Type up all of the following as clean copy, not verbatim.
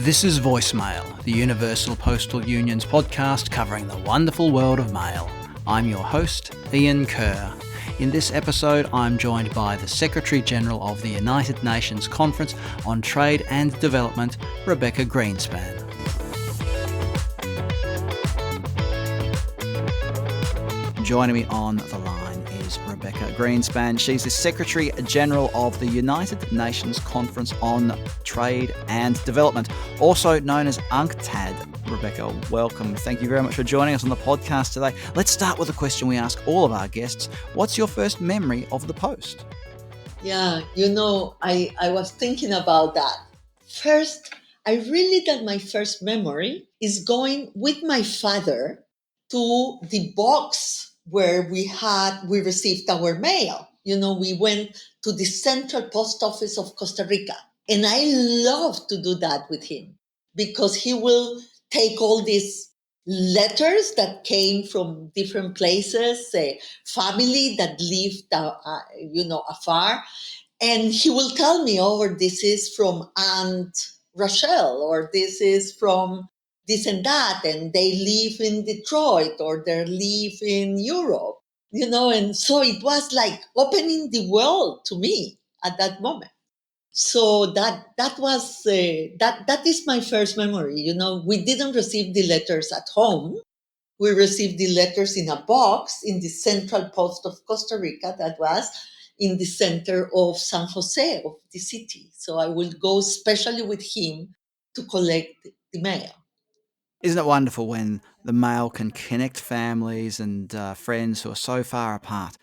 This is Voicemail, the Universal Postal Union's podcast covering the wonderful world of mail. I'm your host, Ian Kerr. In this episode, I'm joined by the Secretary-General of the United Nations Conference on Trade and Development, Rebecca Greenspan. Joining me on the line is Rebecca Greenspan. She's the Secretary-General of the United Nations Conference on Trade and Development, also known as UNCTAD. Rebecca, welcome. Thank you very much for joining us on the podcast today. Let's start with a question we ask all of our guests. What's your first memory of the post? Yeah, I was thinking about that. First, my first memory is going with my father to the box where we received our mail. We went to the Central Post Office of Costa Rica. And I love to do that with him because he will take all these letters that came from different places, family that lived, afar. And he will tell me, this is from Aunt Rochelle, or this is from this and that, and they live in Detroit, or they live in Europe, and so it was like opening the world to me at that moment. So that is my first memory. We didn't receive the letters at home. We received the letters in a box in the Central Post of Costa Rica that was in the center of San Jose, of the city. So I will go especially with him to collect the mail. Isn't it wonderful when the mail can connect families and friends who are so far apart?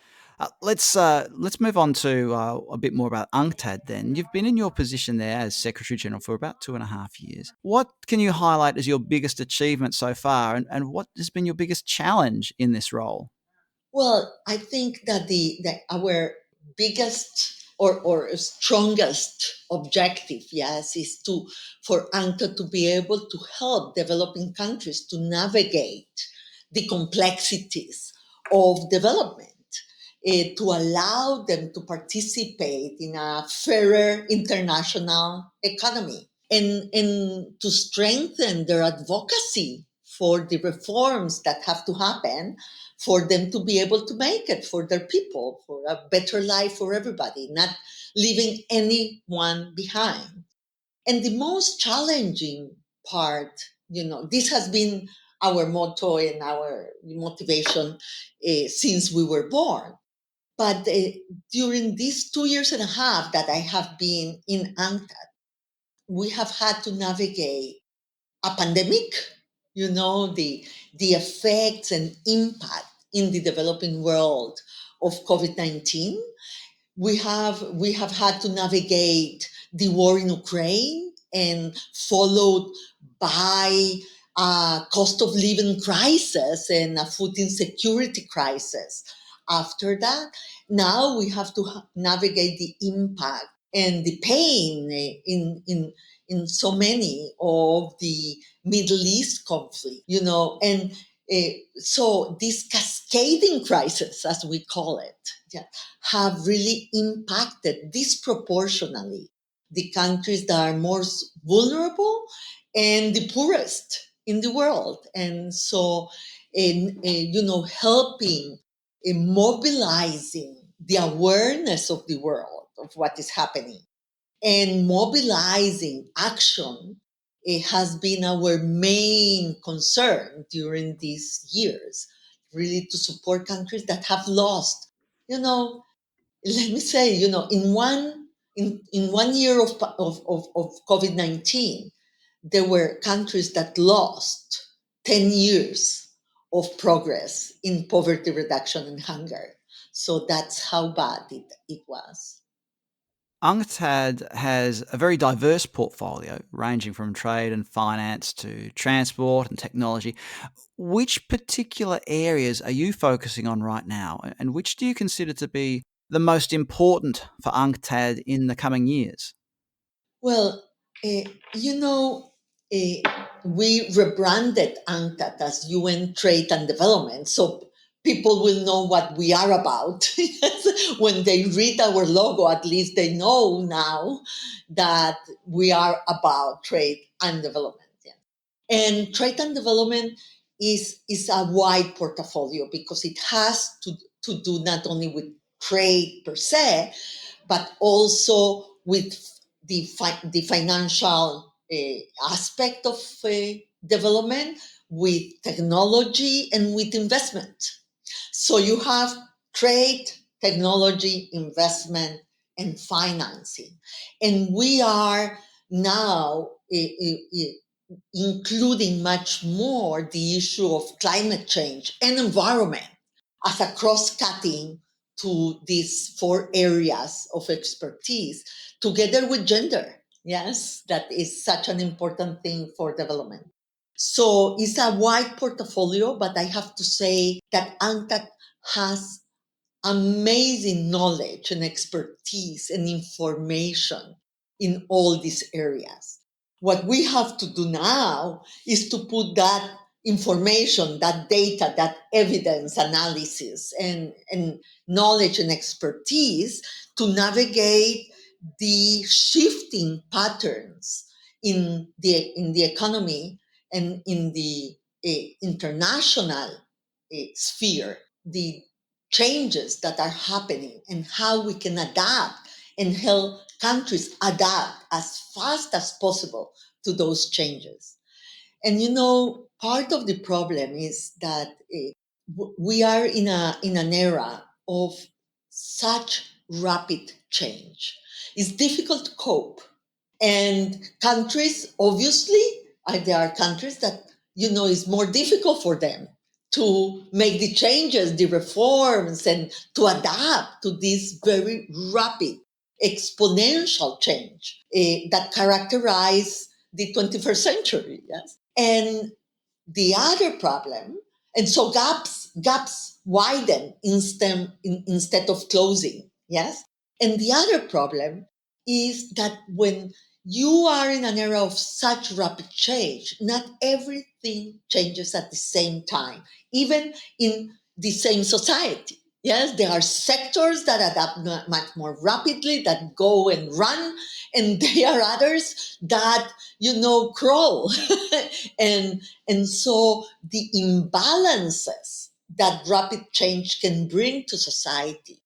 Let's move on to a bit more about UNCTAD then. You've been in your position there as Secretary-General for about 2.5 years. What can you highlight as your biggest achievement so far, and what has been your biggest challenge in this role? Well, I think that our biggest or strongest objective, yes, is for UNCTAD to be able to help developing countries to navigate the complexities of development, to allow them to participate in a fairer international economy, and to strengthen their advocacy for the reforms that have to happen for them to be able to make it for their people, for a better life for everybody, not leaving anyone behind. And the most challenging part, this has been our motto and our motivation since we were born. But during these 2.5 years that I have been in UNCTAD, we have had to navigate a pandemic, the effects and impact in the developing world of COVID-19. We have had to navigate the war in Ukraine, and followed by a cost of living crisis and a food insecurity crisis. After that, now we have to navigate the impact and the pain in so many of the Middle East conflict, and so this cascading crisis, as we call it, yeah, have really impacted disproportionately the countries that are most vulnerable and the poorest in the world. And so, helping, mobilizing the awareness of the world of what is happening and mobilizing action, it has been our main concern during these years, really to support countries that have lost. Let me say, in 1 year of COVID-19, there were countries that lost 10 years of progress in poverty reduction and hunger. So that's how bad it was. UNCTAD has a very diverse portfolio, ranging from trade and finance to transport and technology. Which particular areas are you focusing on right now, and which do you consider to be the most important for UNCTAD in the coming years? Well, uh, you know, we rebranded UNCTAD as UN Trade and Development, so people will know what we are about. When they read our logo, at least they know now that we are about trade and development. Yeah. And trade and development is a wide portfolio because it has to do not only with trade per se, but also with the financial aspect of development, with technology, and with investment. So you have trade, technology, investment, and financing. And we are now including much more the issue of climate change and environment as a cross-cutting to these four areas of expertise, together with gender. Yes, that is such an important thing for development. So it's a wide portfolio, but I have to say that ANCTAD has amazing knowledge and expertise and information in all these areas. What we have to do now is to put that information, that data, that evidence analysis, and knowledge and expertise to navigate the shifting patterns in the economy and in the international sphere, the changes that are happening and how we can adapt and help countries adapt as fast as possible to those changes. And part of the problem is that we are in an era of such rapid change. It's difficult to cope, and countries, obviously, there are countries that, it's more difficult for them to make the changes, the reforms, and to adapt to this very rapid, exponential change that characterize the 21st century. Yes. And the other problem, and so gaps widen instead of closing. Yes. And the other problem is that when you are in an era of such rapid change, not everything changes at the same time, even in the same society. Yes, there are sectors that adapt much more rapidly, that go and run, and there are others that, crawl. And so the imbalances that rapid change can bring to society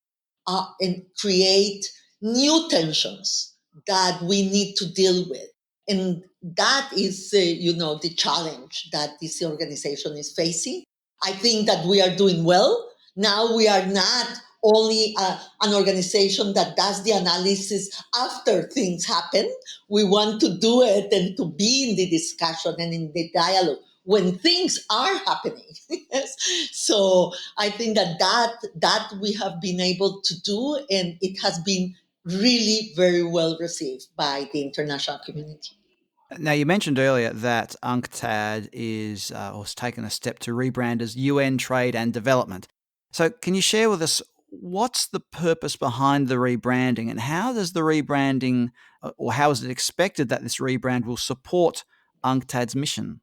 and create new tensions that we need to deal with. And that is, the challenge that this organization is facing. I think that we are doing well. Now we are not only an organization that does the analysis after things happen. We want to do it and to be in the discussion and in the dialogue when things are happening. Yes. So I think that we have been able to do, and it has been really very well received by the international community. Now, you mentioned earlier that UNCTAD is or has taken a step to rebrand as UN Trade and Development. So, can you share with us what's the purpose behind the rebranding, and how does the rebranding, or how is it expected that this rebrand will support UNCTAD's mission?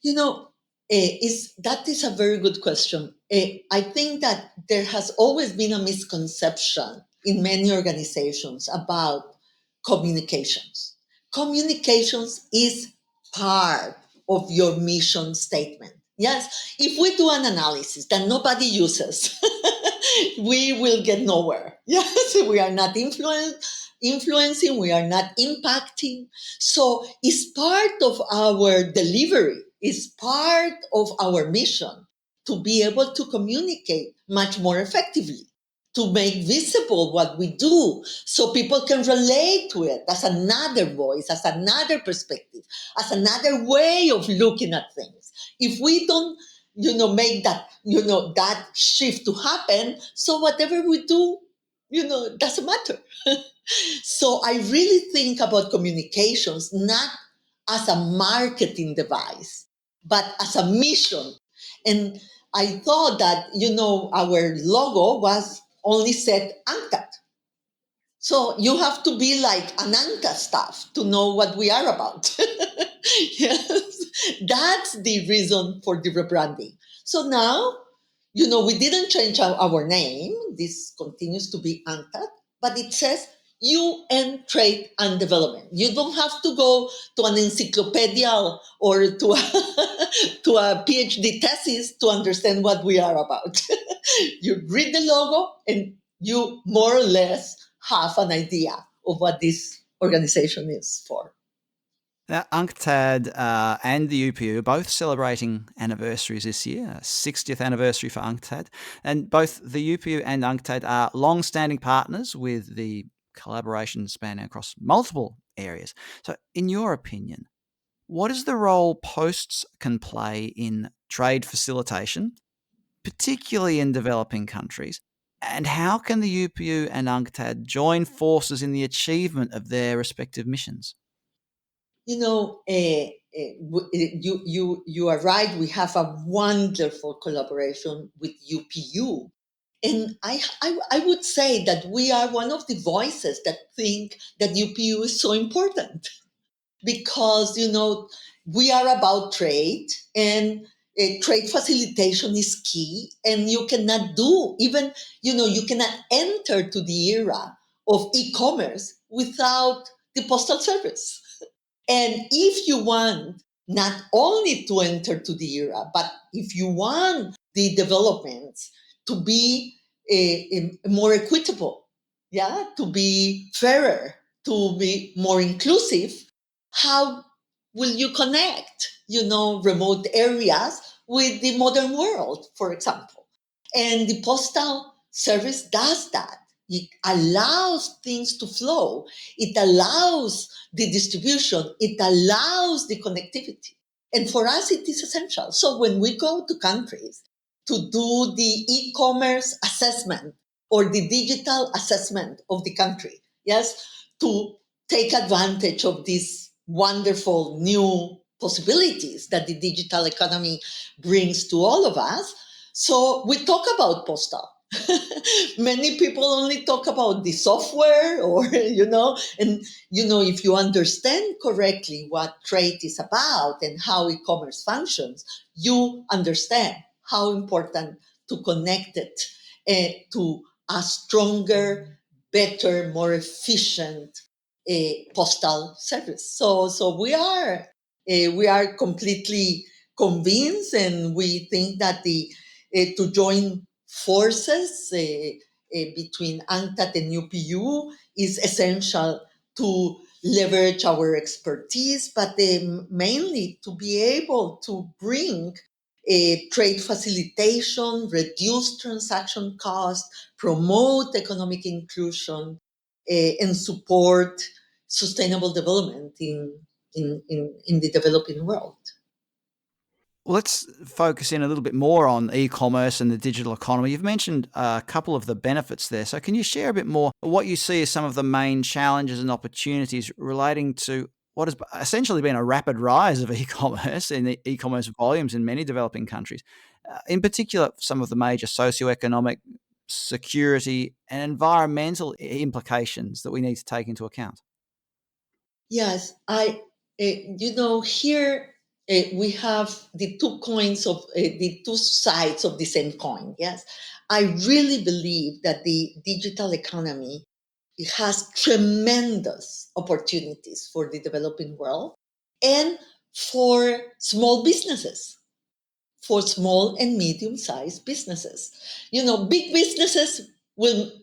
You know, that is a very good question. I think that there has always been a misconception in many organizations about communications. Communications is part of your mission statement. Yes, if we do an analysis that nobody uses, we will get nowhere. Yes, we are not influencing, we are not impacting. So it's part of our delivery, it's part of our mission to be able to communicate much more effectively, to make visible what we do so people can relate to it as another voice, as another perspective, as another way of looking at things. If we don't, make that shift to happen, so whatever we do, doesn't matter. So I really think about communications not as a marketing device, but as a mission. And I thought that, our logo was only said ANCTAD. So you have to be like an ANCTAD staff to know what we are about. Yes, that's the reason for the rebranding. So now, we didn't change our name. This continues to be ANCTAD, but it says UN trade and development. You don't have to go to an encyclopedia or to to a PhD thesis to understand what we are about. You read the logo and you more or less have an idea of what this organization is for. Now, UNCTAD and the UPU are both celebrating anniversaries this year, 60th anniversary for UNCTAD. And both the UPU and UNCTAD are long standing partners with the collaboration spanning across multiple areas. So, in your opinion, what is the role posts can play in trade facilitation, particularly in developing countries? And how can the UPU and UNCTAD join forces in the achievement of their respective missions? You know, you are right. We have a wonderful collaboration with UPU. And I would say that we are one of the voices that think that UPU is so important because, we are about trade and trade facilitation is key. And you cannot do, even, you cannot enter to the era of e commerce without the postal service. And if you want not only to enter to the era, but if you want the developments to be more equitable, yeah, to be fairer, to be more inclusive, how will you connect, remote areas with the modern world, for example? And the postal service does that. It allows things to flow. It allows the distribution. It allows the connectivity. And for us, it is essential. So when we go to countries to do the e-commerce assessment or the digital assessment of the country, yes, to take advantage of these wonderful new possibilities that the digital economy brings to all of us. So we talk about postal. Many people only talk about the software or, and, if you understand correctly what trade is about and how e-commerce functions, you understand how important to connect it to a stronger, better, more efficient postal service. So we are completely convinced, and we think that the to join forces between UNCTAD and UPU is essential to leverage our expertise, but mainly to be able to bring trade facilitation, reduce transaction costs, promote economic inclusion, and support sustainable development in the developing world. Well, let's focus in a little bit more on e-commerce and the digital economy. You've mentioned a couple of the benefits there. So can you share a bit more what you see as some of the main challenges and opportunities relating to what has essentially been a rapid rise of e-commerce and e-commerce volumes in many developing countries? In particular, some of the major socioeconomic, security, and environmental implications that we need to take into account. Yes, here we have the two coins of the two sides of the same coin. Yes, I really believe that the digital economy, it has tremendous opportunities for the developing world and for small businesses, for small and medium sized businesses. Big businesses will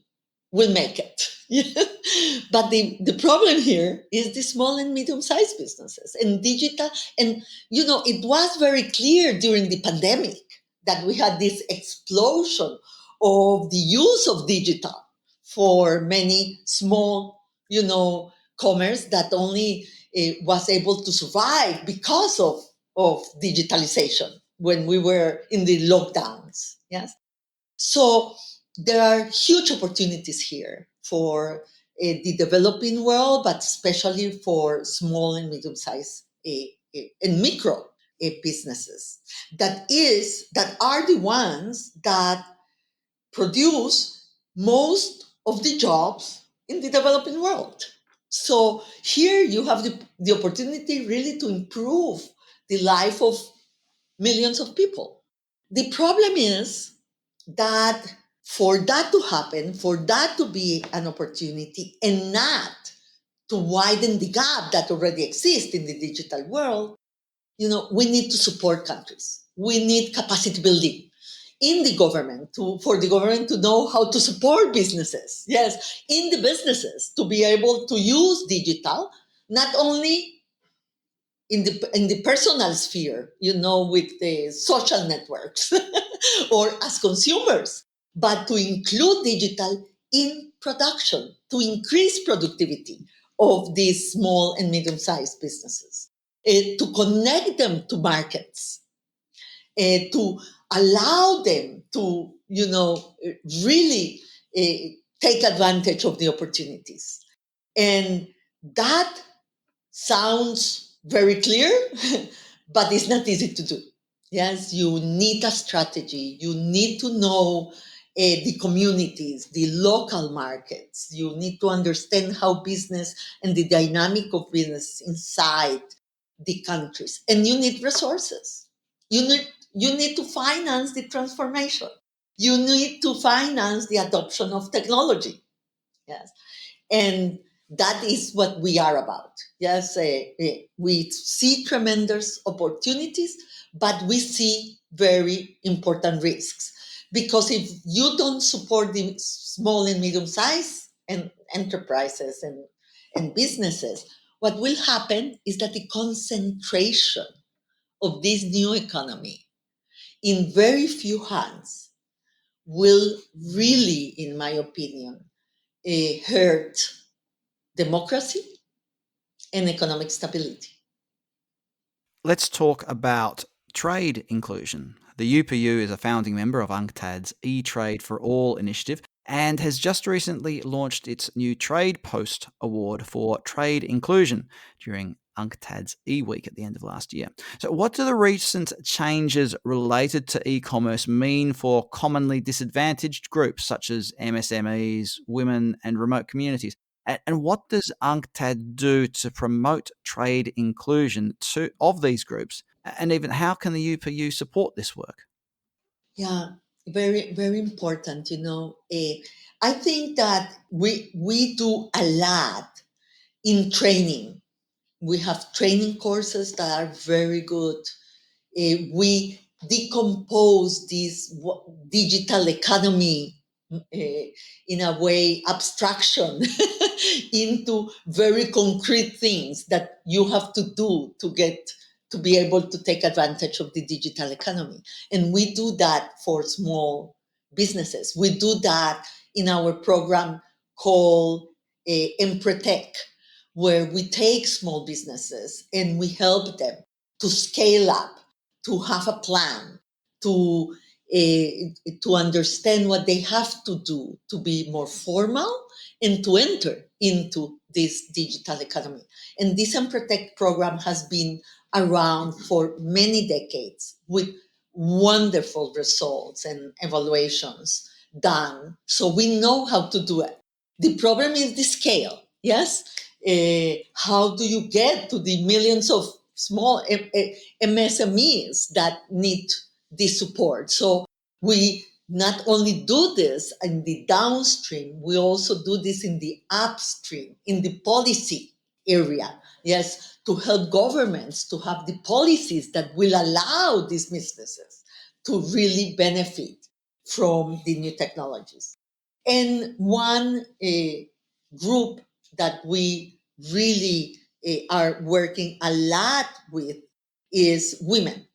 make it. But the problem here is the small and medium sized businesses and digital. And, it was very clear during the pandemic that we had this explosion of the use of digital for many small, commerce that only was able to survive because of digitalization when we were in the lockdowns. Yes. So there are huge opportunities here for the developing world, but especially for small and medium-sized and micro businesses. That are the ones that produce most of the jobs in the developing world. So here you have the opportunity really to improve the life of millions of people. The problem is that For that to happen, for that to be an opportunity and not to widen the gap that already exists in the digital world, we need to support countries. We need capacity building in the government for the government to know how to support businesses. Yes, in the businesses to be able to use digital, not only in the personal sphere, with the social networks or as consumers, but to include digital in production to increase productivity of these small and medium-sized businesses, to connect them to markets, to allow them to, really take advantage of the opportunities. And that sounds very clear, but it's not easy to do. Yes, you need a strategy. You need to know the communities, the local markets. You need to understand how business and the dynamic of business inside the countries. And you need resources. You need to finance the transformation. You need to finance the adoption of technology. Yes, and that is what we are about. Yes, we see tremendous opportunities, but we see very important risks, because if you don't support the small and medium sized and enterprises and businesses, what will happen is that the concentration of this new economy in very few hands will really, in my opinion, hurt democracy and economic stability. Let's talk about trade inclusion. The UPU is a founding member of UNCTAD's E-Trade for All initiative and has just recently launched its new Trade Post Award for Trade Inclusion during UNCTAD's E-Week at the end of last year. So what do the recent changes related to e-commerce mean for commonly disadvantaged groups such as MSMEs, women and remote communities? And what does UNCTAD do to promote trade inclusion of these groups? And even how can the UPU support this work? Yeah, very, very important. I think that we do a lot in training. We have training courses that are very good. We decompose this digital economy, in a way, abstraction into very concrete things that you have to do to be able to take advantage of the digital economy. And we do that for small businesses. We do that in our program called Emprotech, where we take small businesses and we help them to scale up, to have a plan, to to understand what they have to do to be more formal and to enter into this digital economy. And this and Protect program has been around for many decades with wonderful results and evaluations done. So we know how to do it. The problem is the scale. Yes, how do you get to the millions of small MSMEs that need this support? So we not only do this in the downstream, we also do this in the upstream, in the policy area. Yes, to help governments to have the policies that will allow these businesses to really benefit from the new technologies. And one group that we really are working a lot with is women.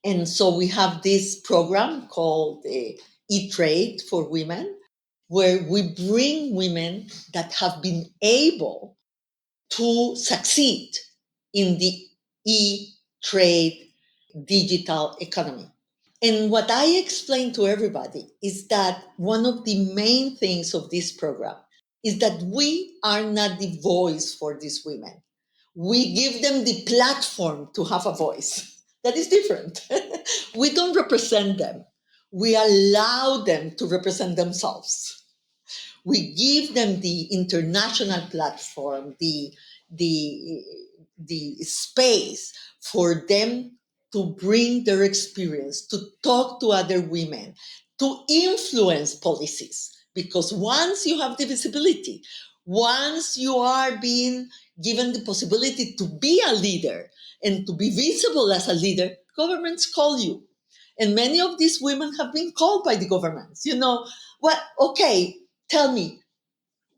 And so we have this program called E-Trade for Women, where we bring women that have been able to succeed in the e-trade digital economy. And what I explain to everybody is that one of the main things of this program is that we are not the voice for these women. We give them the platform to have a voice. That is different. We don't represent them. We allow them to represent themselves. We give them the international platform, the the space for them to bring their experience, to talk to other women, to influence policies. Because once you have the visibility, once you are being given the possibility to be a leader and to be visible as a leader, governments call you. And many of these women have been called by the governments. What, okay, tell me,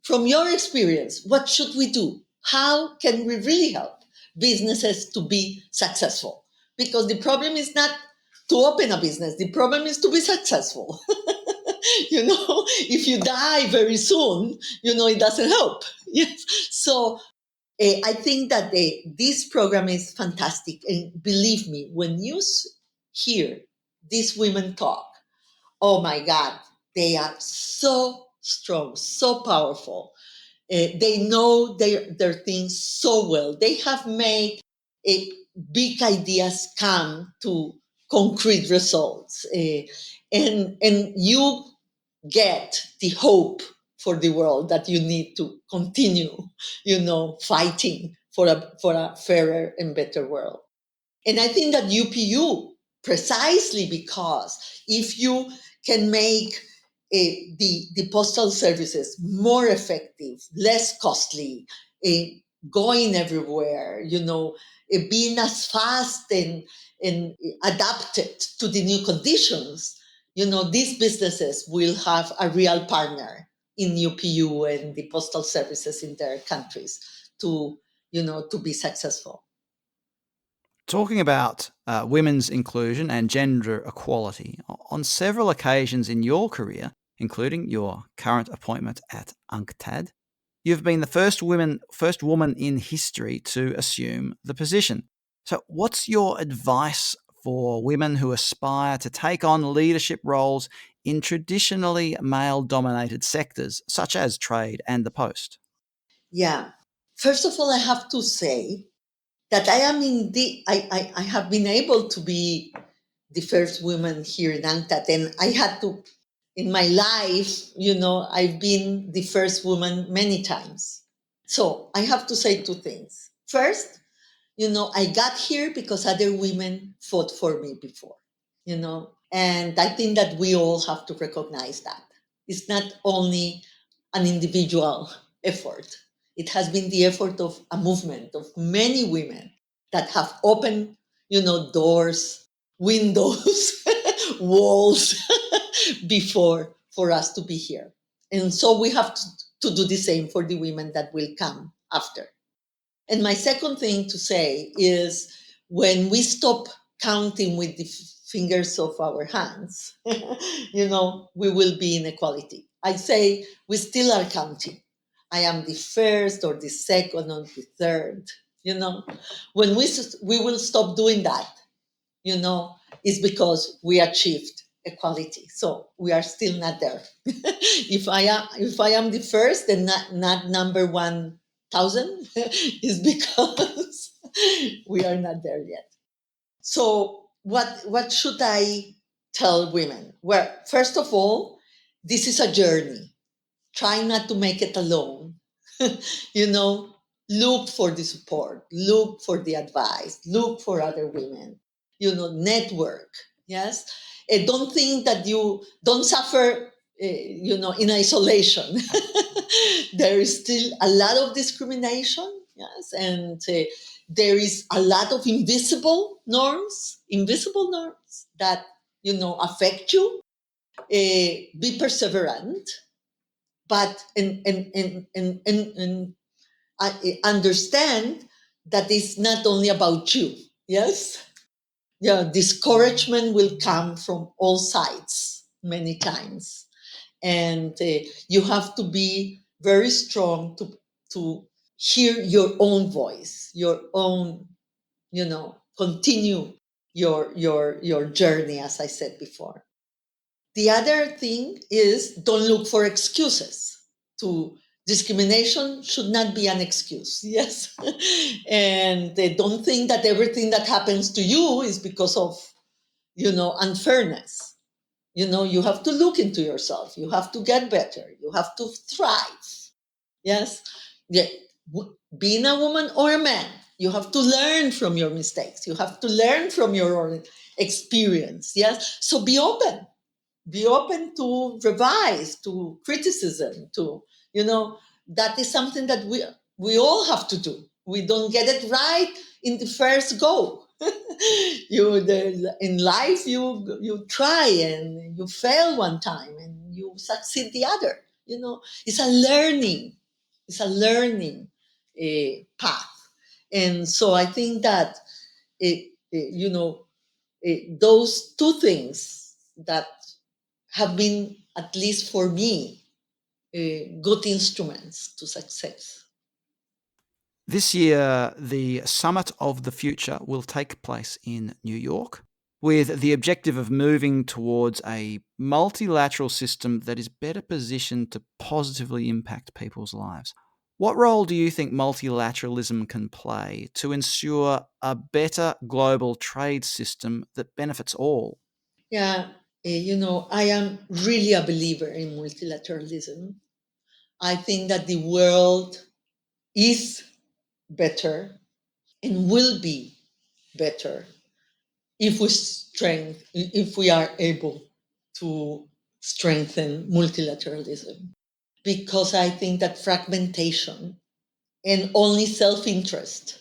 from your experience, what should we do? How can we really help businesses to be successful? Because the problem is not to open a business, the problem is to be successful. If you die very soon, it doesn't help. Yes. So I think that this program is fantastic. And believe me, when you hear these women talk, oh my God, they are so strong, so powerful. They know their things so well. They have made big ideas come to concrete results. And you get the hope for the world that you need to continue, fighting for a fairer and better world. And I think that UPU, precisely because if you can make the postal services more effective, less costly, going everywhere, being as fast and adapted to the new conditions, these businesses will have a real partner in UPU and the postal services in their countries to be successful. Talking about women's inclusion and gender equality, on several occasions in your career, including your current appointment at UNCTAD, you've been the first woman in history to assume the position. So, what's your advice for women who aspire to take on leadership roles in traditionally male-dominated sectors, such as trade and the post? Yeah. First of all, I have to say that I am indeed, I have been able to be the first woman here in UNCTAD. And I had to, in my life, I've been the first woman many times. So I have to say two things. First, I got here because other women fought for me before, and I think that we all have to recognize that. It's not only an individual effort, it has been the effort of a movement of many women that have opened, doors, windows, walls before for us to be here. And so we have to do the same for the women that will come after. And my second thing to say is when we stop counting with the fingers of our hands, we will be in equality. I say we still are counting. I am the first or the second or the third, When we will stop doing that, is because we achieved equality. So we are still not there. If I am the first and not number 1,000, is because we are not there yet. So what should I tell women? Well, first of all, this is a journey. Try not to make it alone. you know, Look for the support, look for the advice, look for other women, network. Yes. Don't think that you don't suffer, in isolation. There is still a lot of discrimination. Yes. And there is a lot of invisible norms that, affect you. Be perseverant, but and I understand that it's not only about you. Yes. Yeah, discouragement will come from all sides many times, and you have to be very strong to hear your own voice, your own, continue your journey, as I said before. The other thing is don't look for excuses. To discrimination should not be an excuse. Yes. And they don't think that everything that happens to you is because of, unfairness. You have to look into yourself. You have to get better. You have to thrive. Yes. Yeah. Being a woman or a man, you have to learn from your mistakes. You have to learn from your own experience. Yes. So be open. be open to revise, to criticism, to, you know, that is something that we all have to do. We don't get it right in the first go. In life you try and you fail one time and you succeed the other. You know, it's a learning path. And so I think that those two things that have been, at least for me, good instruments to success. This year, the Summit of the Future will take place in New York with the objective of moving towards a multilateral system that is better positioned to positively impact people's lives. What role do you think multilateralism can play to ensure a better global trade system that benefits all? Yeah, I am really a believer in multilateralism. I think that the world is better and will be better if we are able to strengthen multilateralism. Because I think that fragmentation and only self-interest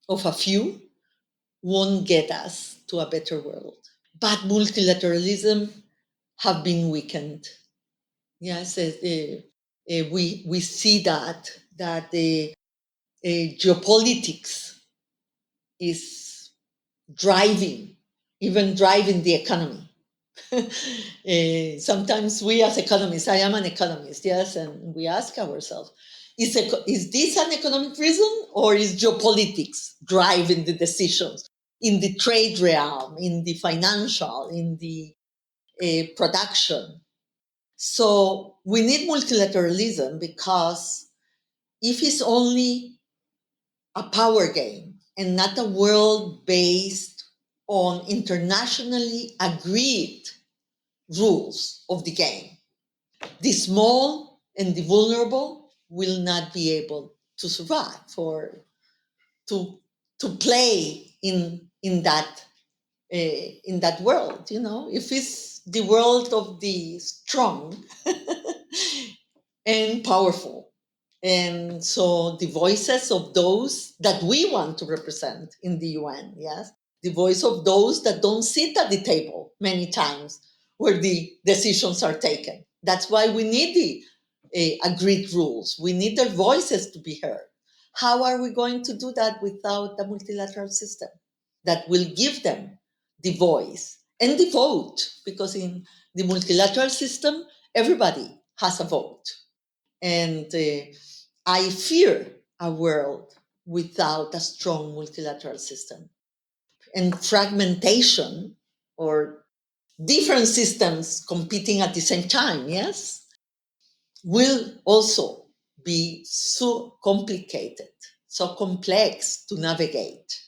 of a few won't get us to a better world. But multilateralism have been weakened. Yes, we see that the geopolitics is driving, even driving the economy. Sometimes we as economists, I am an economist, yes, and we ask ourselves, is this an economic reason or is geopolitics driving the decisions in the trade realm, in the financial, in the production? So we need multilateralism because if it's only a power game and not a world based on internationally agreed rules of the game, the small and the vulnerable will not be able to survive or to play in that world. You know, if it's the world of the strong and powerful, and so the voices of those that we want to represent in the UN, yes, the voice of those that don't sit at the table many times where the decisions are taken. That's why we need the agreed rules. We need their voices to be heard. How are we going to do that without a multilateral system that will give them the voice and the vote? Because in the multilateral system, everybody has a vote. And I fear a world without a strong multilateral system. And fragmentation or different systems competing at the same time, yes, will also be so complicated, so complex to navigate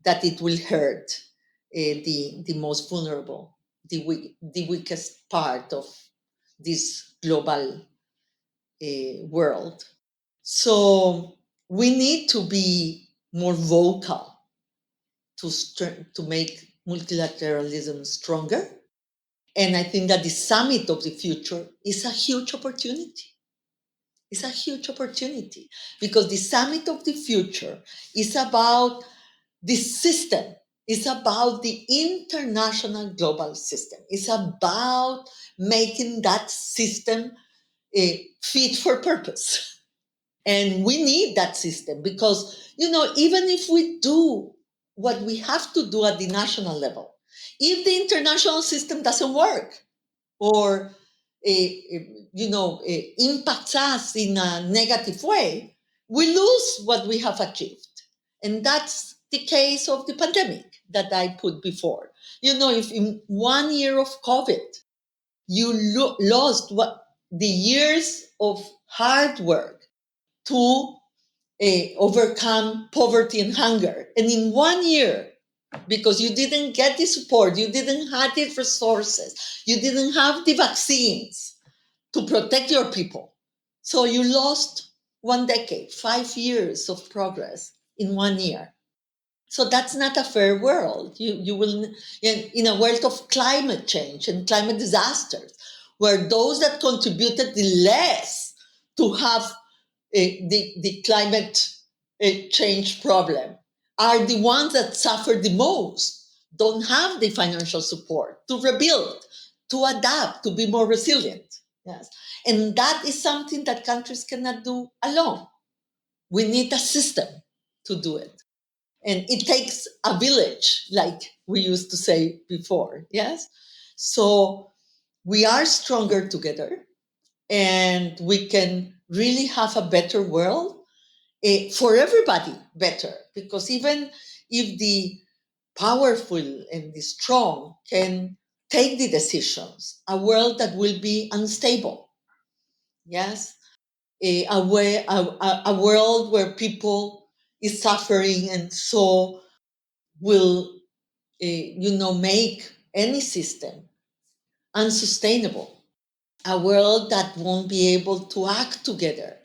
that it will hurt the most vulnerable, the weakest part of this global world. So we need to be more vocal to make multilateralism stronger. And I think that the summit of the future is a huge opportunity. It's a huge opportunity because the summit of the future is about the system. It's about the international global system. It's about making that system fit for purpose. And we need that system because, even if we do what we have to do at the national level, if the international system doesn't work or, impacts us in a negative way, we lose what we have achieved. And that's the case of the pandemic that I put before. If in 1 year of COVID, you lost what the years of hard work to overcome poverty and hunger. And in 1 year, because you didn't get the support, you didn't have the resources, you didn't have the vaccines to protect your people. So you lost 1 decade, 5 years of progress in 1 year. So that's not a fair world. You will, in a world of climate change and climate disasters, where those that contributed the less to have the climate change problem are the ones that suffer the most, don't have the financial support to rebuild, to adapt, to be more resilient. Yes. And that is something that countries cannot do alone. We need a system to do it. And it takes a village, like we used to say before. Yes. So we are stronger together and we can really have a better world for everybody better. Because even if the powerful and the strong can take the decisions, a world that will be unstable. Yes. A world where people is suffering and so will make any system unsustainable. A world that won't be able to act together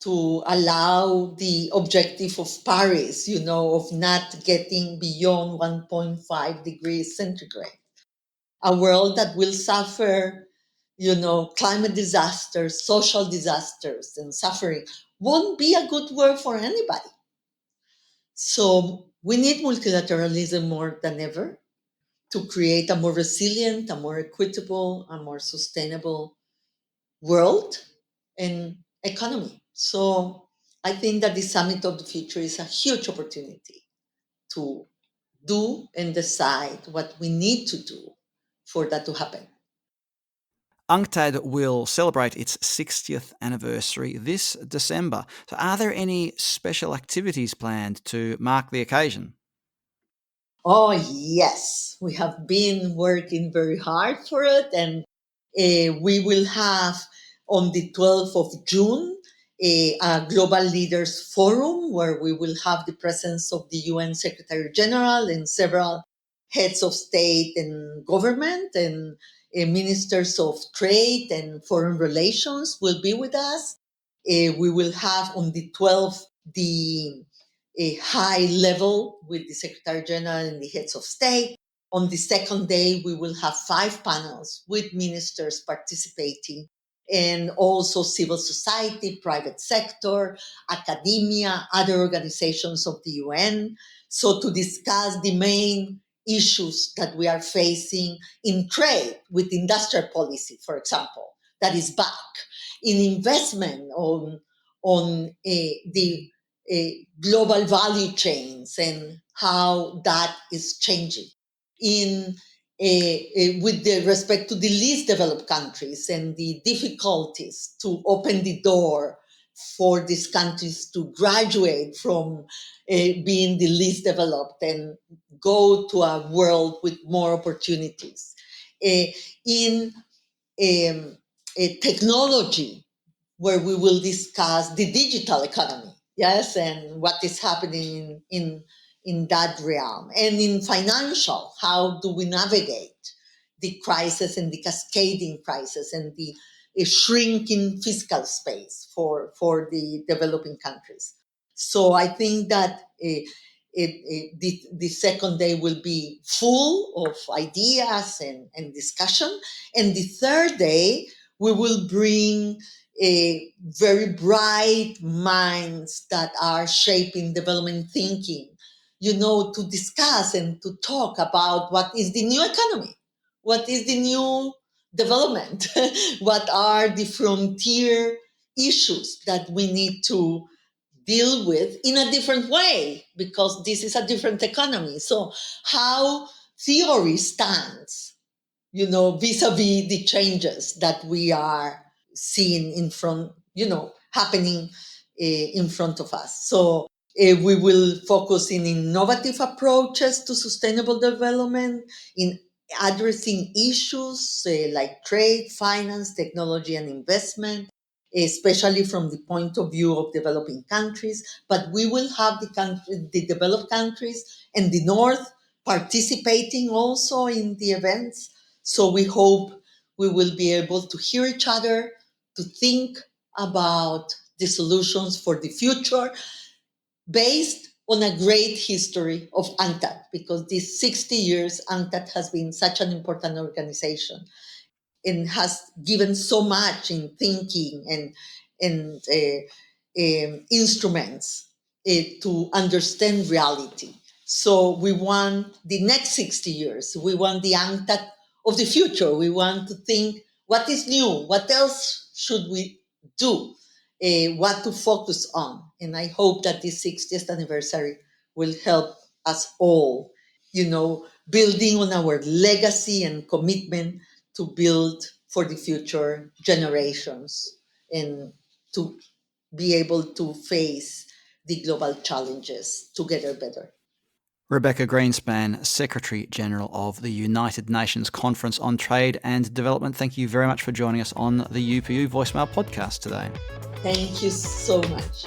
to allow the objective of Paris, of not getting beyond 1.5 degrees centigrade. A world that will suffer, climate disasters, social disasters, and suffering won't be a good world for anybody. So we need multilateralism more than ever to create a more resilient, a more equitable, a more sustainable world and economy. So I think that the Summit of the Future is a huge opportunity to do and decide what we need to do for that to happen. UNCTAD will celebrate its 60th anniversary this December. So, are there any special activities planned to mark the occasion? Oh, yes, we have been working very hard for it, and we will have on the 12th of June a Global Leaders Forum where we will have the presence of the UN Secretary General and several heads of state and government and ministers of trade and foreign relations will be with us. We will have on the 12th the a high level with the Secretary General and the heads of state. On the second day, we will have 5 panels with ministers participating and also civil society, private sector, academia, other organizations of the UN. So, to discuss the main issues that we are facing in trade with industrial policy, for example, that is back, in investment on the global value chains and how that is changing in with the respect to the least developed countries and the difficulties to open the door for these countries to graduate from being the least developed and go to a world with more opportunities. In technology, where we will discuss the digital economy, yes, and what is happening in that realm. And in financial, how do we navigate the crisis and the cascading crisis and the shrinking fiscal space for the developing countries. So I think that the second day will be full of ideas and discussion. And the third day, we will bring very bright minds that are shaping development thinking, to discuss and to talk about what is the new economy, what is the new development, what are the frontier issues that we need to deal with in a different way because this is a different economy. So, how theory stands, vis-a-vis the changes that we are seeing in front, happening in front of us. So we will focus in innovative approaches to sustainable development, in addressing issues like trade, finance, technology, and investment, especially from the point of view of developing countries. But we will have the developed countries and the North participating also in the events. So we hope we will be able to hear each other, to think about the solutions for the future based on a great history of UNCTAD, because these 60 years, UNCTAD has been such an important organization and has given so much in thinking and instruments to understand reality. So we want the next 60 years. We want the UNCTAD of the future. We want to think what is new, what else should we do, what to focus on. And I hope that this 60th anniversary will help us all, building on our legacy and commitment to build for the future generations and to be able to face the global challenges together better. Rebecca Greenspan, Secretary General of the United Nations Conference on Trade and Development, thank you very much for joining us on the UPU Voicemail podcast today. Thank you so much.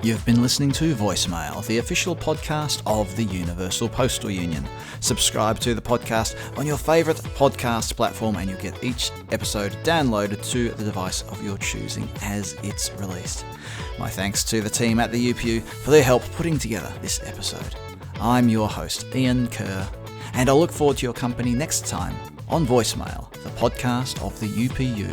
You've been listening to Voicemail, the official podcast of the Universal Postal Union. Subscribe to the podcast on your favourite podcast platform and you'll get each episode downloaded to the device of your choosing as it's released. My thanks to the team at the UPU for their help putting together this episode. I'm your host, Ian Kerr, and I look forward to your company next time on Voicemail, the podcast of the UPU.